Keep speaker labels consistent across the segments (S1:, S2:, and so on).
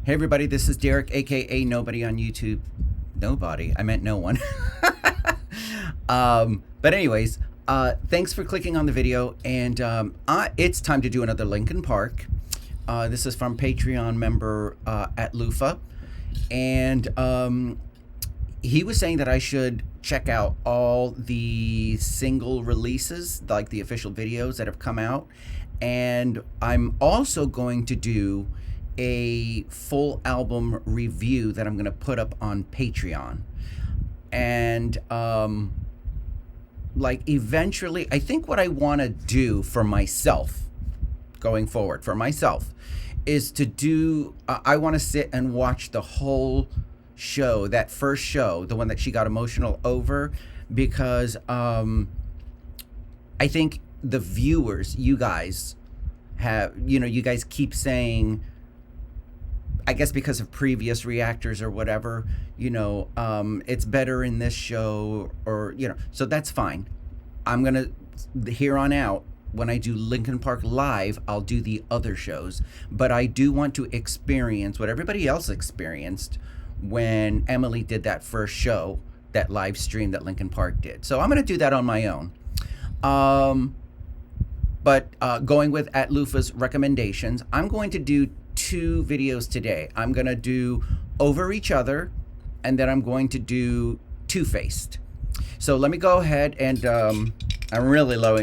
S1: Hey everybody, this is Derek, aka Nobody on YouTube. Nobody, I meant no one. But anyways, thanks for clicking on the video, and it's time to do another Linkin Park. This is from Patreon member at Lufa, and he was saying that I should check out all the single releases, like the official videos that have come out, and I'm also going to do a full album review that I'm going to put up on Patreon. And like eventually, I think what I want to do for myself going forward is to do I want to sit and watch the whole show, that first show, the one that she got emotional over, because I think the viewers, you guys you guys keep saying, I guess because of previous reactors or whatever, it's better in this show, or, so that's fine. I'm going to, here on out, when I do Linkin Park Live, I'll do the other shows. But I do want to experience what everybody else experienced when Emily did that first show, that live stream that Linkin Park did. So I'm going to do that on my own. But going with at Lufa's recommendations, I'm going to do 2 videos today. I'm going to do Over Each Other, and then I'm going to do Two-Faced. So let me go ahead, and I'm really low.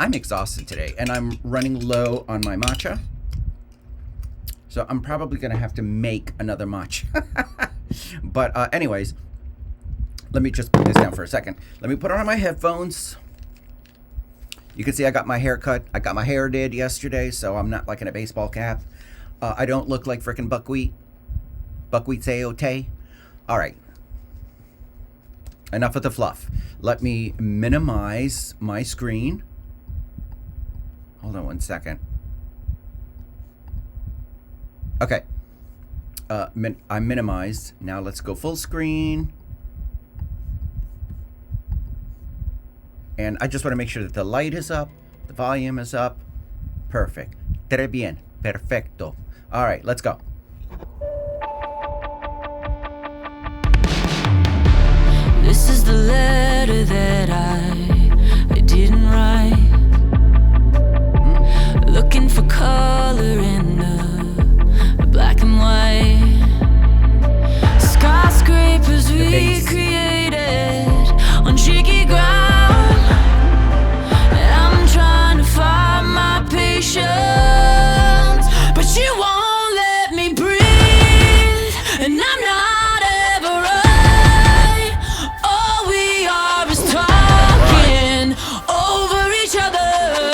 S1: I'm exhausted today, and I'm running low on my matcha. So I'm probably going to have to make another matcha. But anyways, let me just put this down for a second. Let me put on my headphones. You can see I got my hair cut. I got my hair did yesterday, so I'm not like in a baseball cap. I don't look like frickin' buckwheat. Buckwheat sayote. All right. Enough of the fluff. Let me minimize my screen. Hold on one second. Okay. I'm minimized. Now let's go full screen. And I just want to make sure that the light is up, the volume is up. Perfect. Très bien. Perfecto. All right, let's go.
S2: This is the letter that I didn't write. Looking for color in the black and white. Skyscrapers we created on shaky ground. And I'm trying to find my patience, but you won't let me breathe, and I'm not ever right. All we are is talking over each other.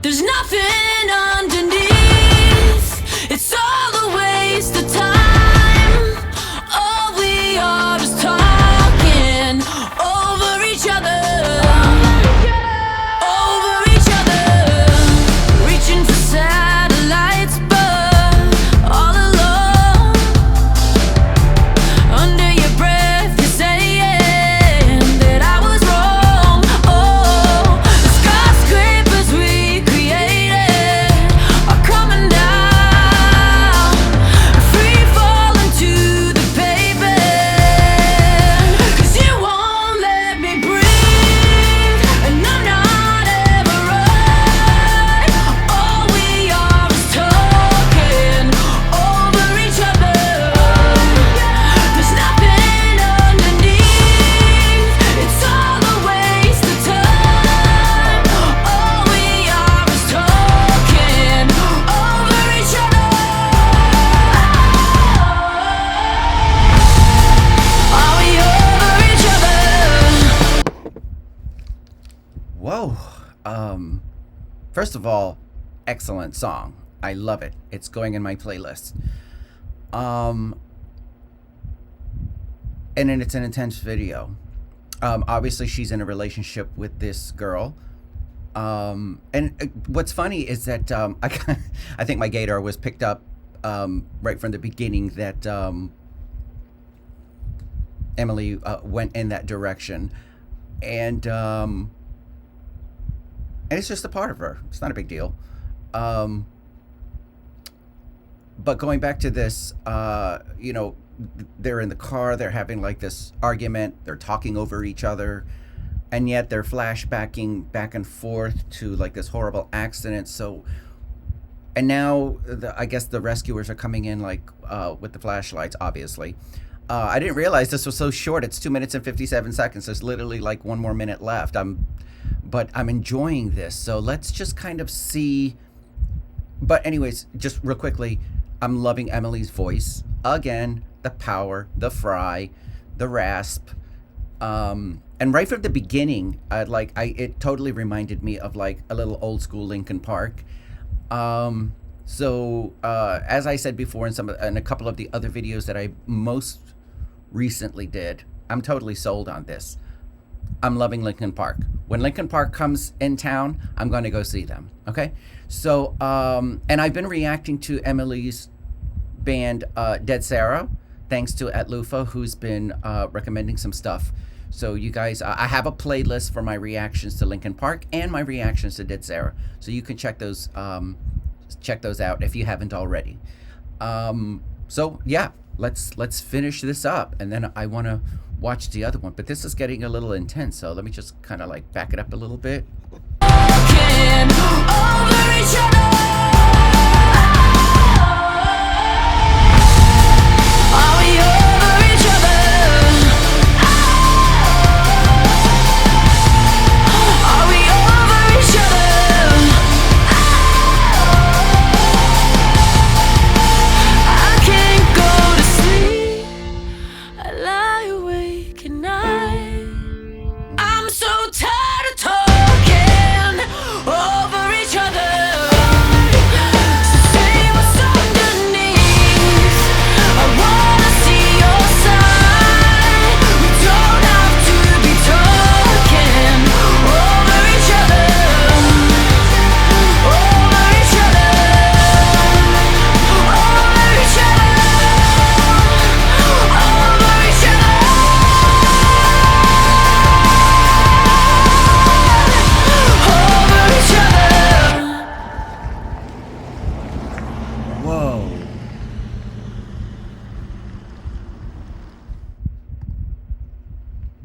S2: There's nothing underneath. It's all a waste of time. All we are is talking over each other. Over each other. Reaching for satellites, but all alone. Under your breath, you're saying that I was wrong. Oh, the skyscrapers we created are coming down, free falling to the pavement. 'Cause you won't let me breathe, and I'm not ever right. All we are is talking over each other. There's nothing underneath. It's all a waste of time. All we are is talking over each other. Are we over each other?
S1: Whoa. First of all, excellent song. I love it. It's going in my playlist. And then it's an intense video. Obviously, she's in a relationship with this girl. And what's funny is that I think my gator was picked up right from the beginning that Emily went in that direction. And it's just a part of her. It's not a big deal. But but going back to this, they're in the car, they're having like this argument, they're talking over each other, and yet they're flashbacking back and forth to like this horrible accident. So, and now I guess the rescuers are coming in like with the flashlights, obviously. I didn't realize this was so short. It's 2 minutes and 57 seconds. There's literally like one more minute left. But I'm enjoying this. So let's just kind of see. But anyways, just real quickly, I'm loving Emily's voice. Again, the power, the fry, the rasp. And right from the beginning, it totally reminded me of like a little old school Linkin Park. So as I said before in a couple of the other videos that I most recently did, I'm totally sold on this. I'm loving Linkin Park. When Linkin Park comes in town, I'm going to go see them. Okay. So, and I've been reacting to Emily's band, Dead Sarah, thanks to at Lufa, who's been recommending some stuff. So you guys, I have a playlist for my reactions to Linkin Park and my reactions to Dead Sarah. So you can check those out if you haven't already. So yeah, let's finish this up, and then I want to watch the other one. But this is getting a little intense, so let me just kind of like back it up a little bit.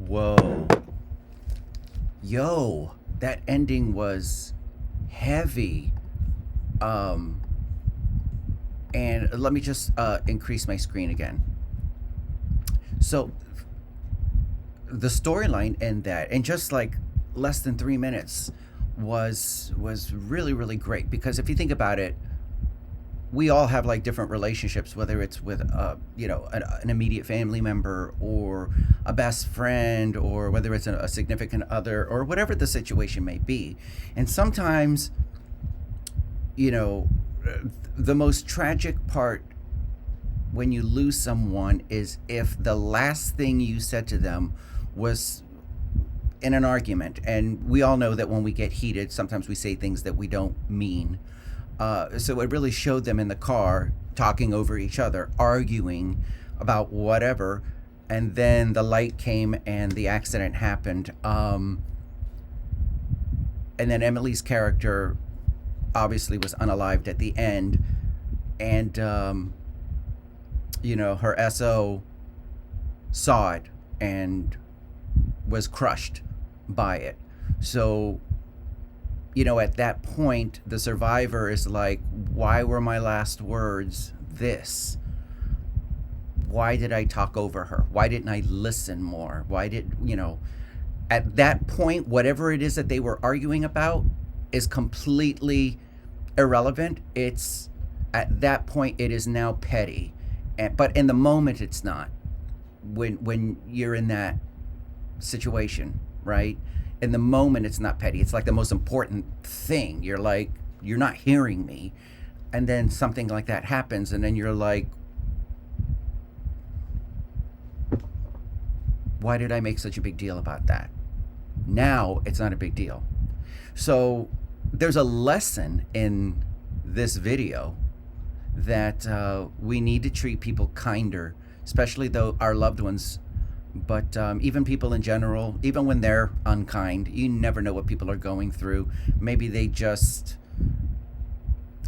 S1: Whoa. Yo, that ending was heavy. And let me just increase my screen again. So the storyline in that, in just like less than 3 minutes, was really, really great. Because if you think about it, we all have like different relationships, whether it's with an immediate family member or a best friend, or whether it's a significant other, or whatever the situation may be. And sometimes, the most tragic part when you lose someone is if the last thing you said to them was in an argument. And we all know that when we get heated, sometimes we say things that we don't mean. So it really showed them in the car talking over each other, arguing about whatever, and then the light came and the accident happened. And then Emily's character obviously was unalived at the end, and her SO saw it and was crushed by it. So at that point, the survivor is like, why were my last words this? Why did I talk over her? Why didn't I listen more? Why did, at that point, whatever it is that they were arguing about is completely irrelevant. It's, at that point, it is now petty. But in the moment, it's not. When you're in that situation, right? In the moment, it's not petty. It's like the most important thing. You're like, you're not hearing me. And then something like that happens, and then you're like, why did I make such a big deal about that? Now it's not a big deal. So there's a lesson in this video that we need to treat people kinder, especially though our loved ones. But even people in general, even when they're unkind, you never know what people are going through. Maybe they just,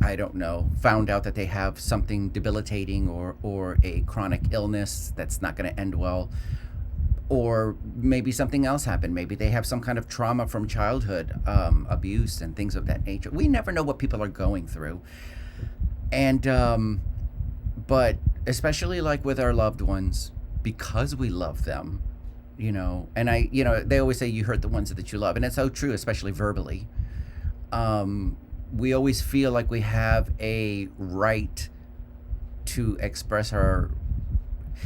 S1: I don't know, found out that they have something debilitating or a chronic illness that's not going to end well, or maybe something else happened. Maybe they have some kind of trauma from childhood, abuse and things of that nature. We never know what people are going through. And, but especially like with our loved ones, because we love them, and they always say you hurt the ones that you love. And it's so true, especially verbally. We always feel like we have a right to express our,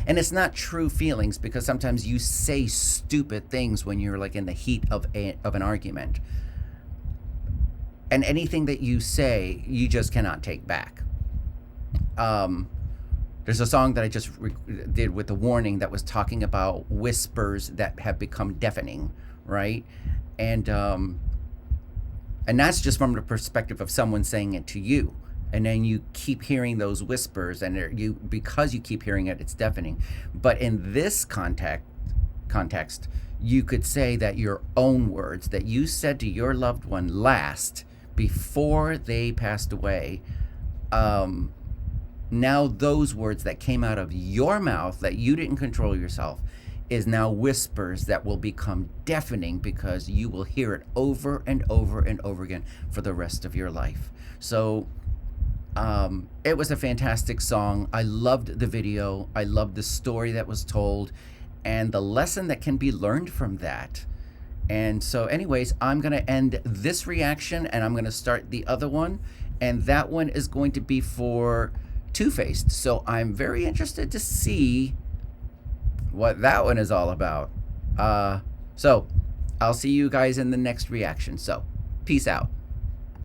S1: and it's not true feelings, because sometimes you say stupid things when you're like in the heat of an argument, and anything that you say you just cannot take back. There's a song that I just did with the warning that was talking about whispers that have become deafening, right? And that's just from the perspective of someone saying it to you. And then you keep hearing those whispers, and because you keep hearing it, it's deafening. But in this context, you could say that your own words that you said to your loved one last, before they passed away, now those words that came out of your mouth that you didn't control yourself is now whispers that will become deafening, because you will hear it over and over and over again for the rest of your life. So it was a fantastic song. I loved the video. I loved the story that was told and the lesson that can be learned from that. And so anyways, I'm going to end this reaction, and I'm going to start the other one. And that one is going to be for Two-Faced. So I'm very interested to see what that one is all about. So I'll see you guys in the next reaction. So peace out.